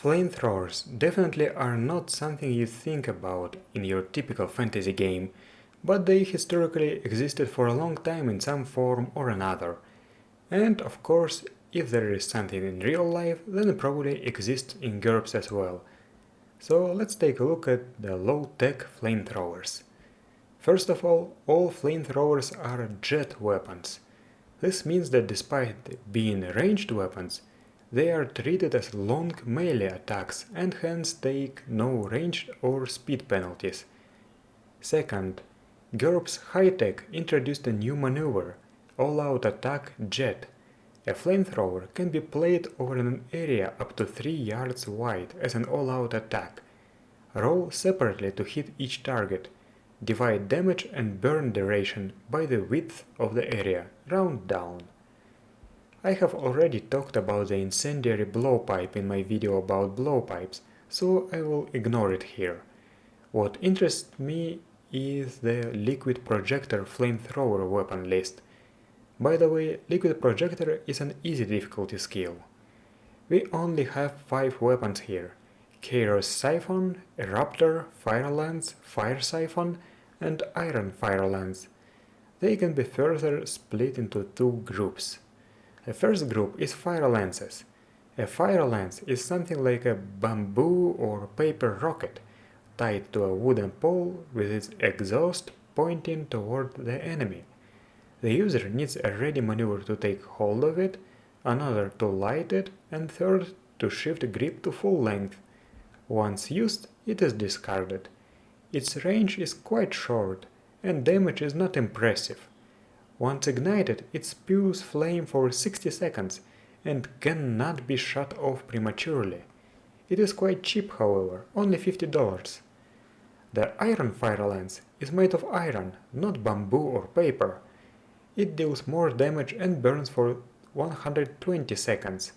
Flamethrowers definitely are not something you think about in your typical fantasy game, but they historically existed for a long time in some form or another. And of course, if there is something in real life, then it probably exists in GURPS as well. So let's take a look at the low-tech flamethrowers. First of all flamethrowers are jet weapons. This means that despite being ranged weapons, they are treated as long melee attacks and hence take no range or speed penalties. Second, GURPS High-Tech introduced a new maneuver, All-Out Attack Jet. A flamethrower can be played over an area up to 3 yards wide as an all-out attack. Roll separately to hit each target. Divide damage and burn duration by the width of the area, round down. I have already talked about the incendiary blowpipe in my video about blowpipes, so I will ignore it here. What interests me is the liquid projector flamethrower weapon list. By the way, liquid projector is an easy difficulty skill. We only have 5 weapons here: Chaos Siphon, Eruptor, Fire Lance, Fire Siphon, and Iron Fire Lance. They can be further split into 2 groups. The first group is Fire Lances. A Fire Lance is something like a bamboo or paper rocket, tied to a wooden pole with its exhaust pointing toward the enemy. The user needs a ready maneuver to take hold of it, another to light it, and third to shift grip to full length. Once used, it is discarded. Its range is quite short, and damage is not impressive. Once ignited, it spews flame for 60 seconds and cannot be shut off prematurely. It is quite cheap, however, only $50. The Iron Fire Lance is made of iron, not bamboo or paper. It deals more damage and burns for 120 seconds,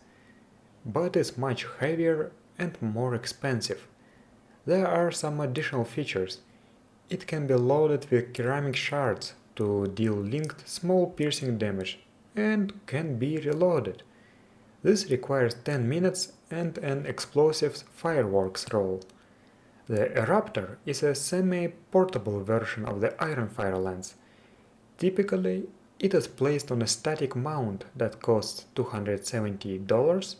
but is much heavier and more expensive. There are some additional features. It can be loaded with ceramic shards to deal linked small piercing damage and can be reloaded. This requires 10 minutes and an explosives fireworks roll. The Eruptor is a semi-portable version of the Iron Fire Lance. Typically, it is placed on a static mount that costs $270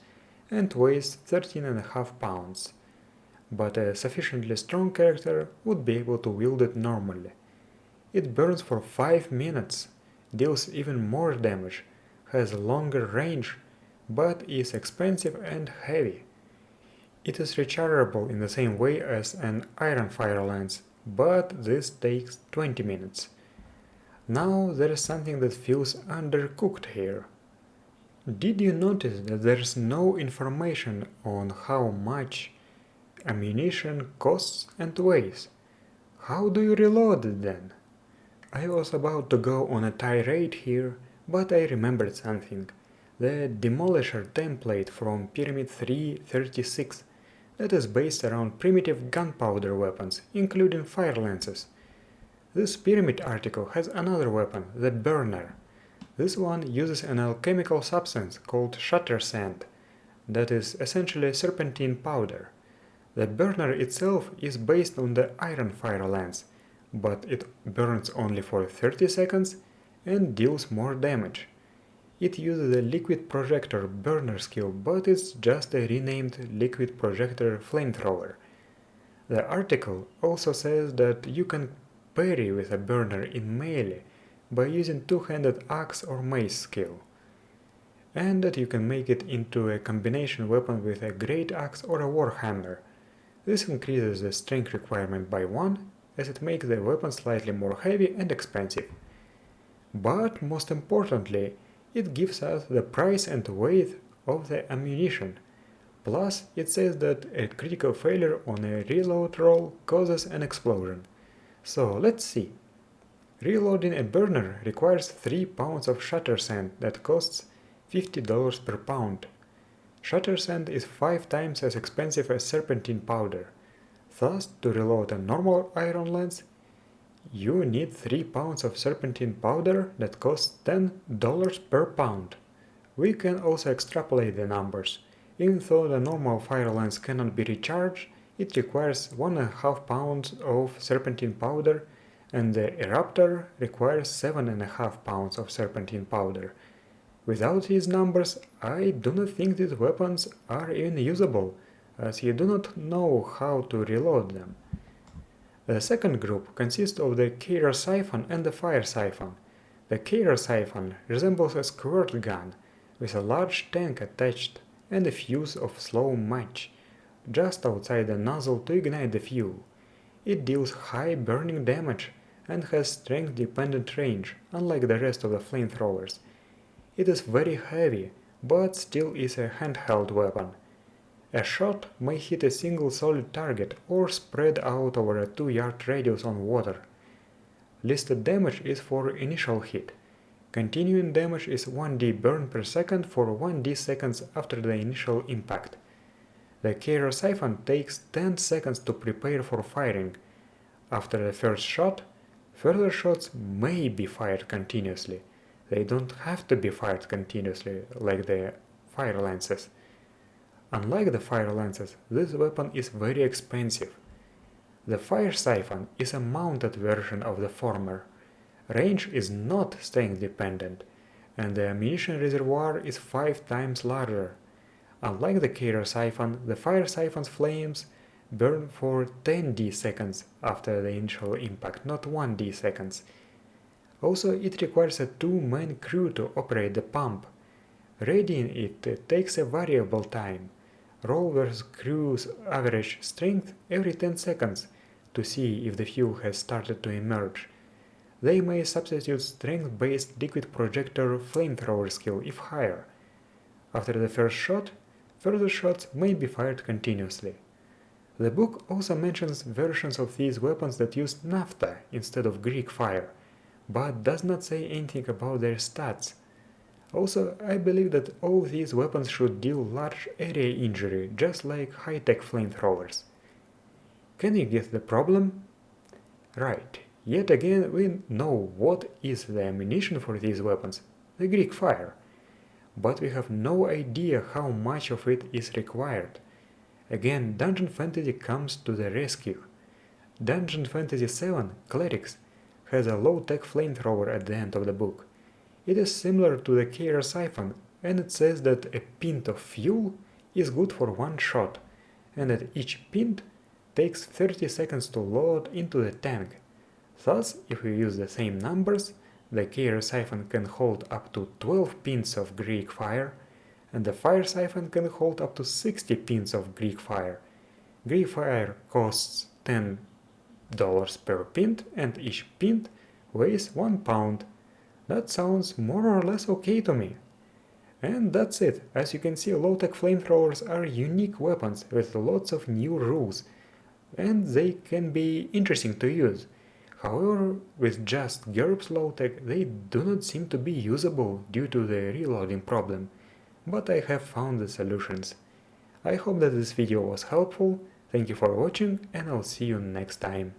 and weighs 13.5 pounds, but a sufficiently strong character would be able to wield it normally. It burns for 5 minutes, deals even more damage, has a longer range, but is expensive and heavy. It is rechargeable in the same way as an Iron Fire Lance, but this takes 20 minutes. Now there is something that feels undercooked here. Did you notice that there is no information on how much ammunition costs and weighs? How do you reload it then? I was about to go on a tirade here, but I remembered something. The Demolisher template from Pyramid 336 that is based around primitive gunpowder weapons, including fire lances. This Pyramid article has another weapon, the Burner. This one uses an alchemical substance called shatter sand, that is essentially serpentine powder. The Burner itself is based on the Iron Fire Lance, but it burns only for 30 seconds and deals more damage. It uses the liquid projector burner skill, but it's just a renamed liquid projector flamethrower. The article also says that you can parry with a burner in melee by using two-handed axe or mace skill, and that you can make it into a combination weapon with a great axe or a warhammer. This increases the strength requirement by 1, as it makes the weapon slightly more heavy and expensive. But most importantly, it gives us the price and weight of the ammunition. Plus, it says that a critical failure on a reload roll causes an explosion. So let's see. Reloading a burner requires 3 pounds of shatter sand that costs $50 per pound. Shatter sand is 5 times as expensive as serpentine powder. Thus, to reload a normal Iron Lance, you need 3 pounds of serpentine powder that costs $10 per pound. We can also extrapolate the numbers. Even though the normal fire lance cannot be recharged, it requires 1.5 pounds of serpentine powder, and the eruptor requires 7.5 pounds of serpentine powder. Without these numbers, I do not think these weapons are even usable, as you do not know how to reload them. The second group consists of the carrier siphon and the fire siphon. The carrier siphon resembles a squirt gun, with a large tank attached and a fuse of slow match just outside the nozzle to ignite the fuel. It deals high burning damage and has strength-dependent range, unlike the rest of the flamethrowers. It is very heavy, but still is a handheld weapon. A shot may hit a single solid target or spread out over a 2-yard radius on water. Listed damage is for initial hit. Continuing damage is 1d burn per second for 1d seconds after the initial impact. The carrier siphon takes 10 seconds to prepare for firing. After the first shot, further shots may be fired continuously. They don't have to be fired continuously like the fire lances. Unlike the fire lances, this weapon is very expensive. The fire siphon is a mounted version of the former. Range is not strength dependent, and the ammunition reservoir is 5 times larger. Unlike the carrier siphon, the fire siphon's flames burn for 10d seconds after the initial impact, not 1d seconds. Also, it requires a 2-man crew to operate the pump. Readying it takes a variable time. Roll vs crew's average strength every 10 seconds to see if the fuel has started to emerge. They may substitute strength-based liquid projector flamethrower skill if higher. After the first shot, further shots may be fired continuously. The book also mentions versions of these weapons that use naphtha instead of Greek fire, but does not say anything about their stats. Also, I believe that all these weapons should deal large area injury, just like high-tech flamethrowers. Can you get the problem? Right, yet again we know what is the ammunition for these weapons, the Greek fire. But we have no idea how much of it is required. Again, Dungeon Fantasy comes to the rescue. Dungeon Fantasy 7, Clerics, has a low-tech flamethrower at the end of the book. It is similar to the carrier siphon, and it says that a pint of fuel is good for 1 shot, and that each pint takes 30 seconds to load into the tank. Thus, if we use the same numbers, the carrier siphon can hold up to 12 pints of Greek fire, and the fire siphon can hold up to 60 pints of Greek fire. Greek fire costs $10 per pint, and each pint weighs 1 pound. That sounds more or less okay to me. And that's it. As you can see, low-tech flamethrowers are unique weapons with lots of new rules, and they can be interesting to use. However, with just GURPS low-tech, they do not seem to be usable due to the reloading problem, but I have found the solutions. I hope that this video was helpful, thank you for watching, and I'll see you next time.